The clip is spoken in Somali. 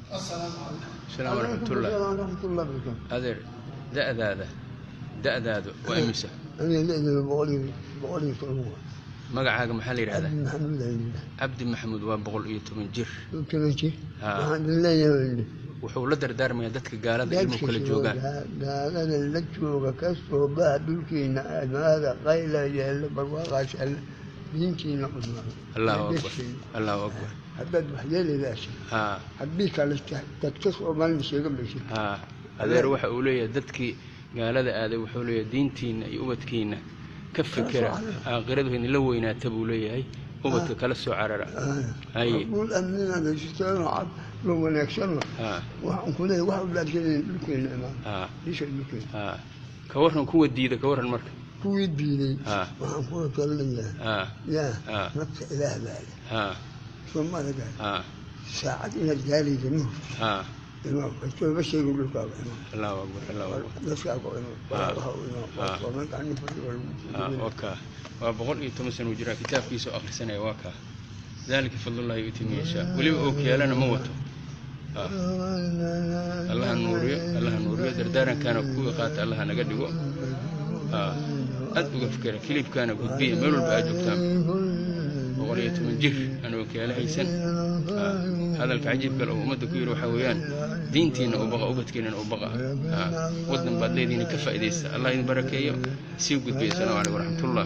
السلام ورحمة الله. ورحمة الله وبركاته. هذا دأداد وأمسة. أنا بقولي صلوه. magacaaga maxaa la yiraahdaa? Cabdi Maxamuud. Cabdi Maxamuud waa 110 jir. Wuxuu la dardaarmayaa dadka gaalada inuu kala joogaan. Gaalada la jooga ka soo baa dhulkeena aadmaada qayla yeelo barwaaqaas diintiina qudma. Allahu akbar. Allahu akbar. Hadda waxyeeladaas. Haddii kale dadka Soomaaliya sheega meesha. Adeer waxa uu leeyahay dadkii gaalada aaday wuxuu leeyahay diintiina iyo ubadkiina ka fikira aakhiradu in la weynaato buu leeyahay ubadka kala soo carara. Qul amnina nashtaana cad loo wanaagsan. Waxaan ku leeyahay wax u dhaarjeen dhulkeena imaan. Isha dhulkeena. Ka waran kuwa diida ka waran marka. kuwii diiday waxaan ku talinayaa nafta ilaah baa Soomaaliga saacad inaad gaarayso إنه بس يقول لك الله أكبر الله أكبر بس يقول ومن كان يفضل وكا وبقول يتمسن وجرا كتاب في سؤال سنة وكا ذلك فضل الله يؤتي من يشاء ولي أوكي لنا موته الله النورية دردارا كان كوي قات الله نقدقو أدبق فكرة كليب كان قدبيه ملو الباجو تام وغرية من جهر أنا وكيالة هيسن هذا الكعجيب قال أمد كيرو حويان دينتين أو بغى أبتكين أو بغى ودن بعد ليدين كفى إديس الله يبارك سيو قد بي السلام عليكم ورحمة الله.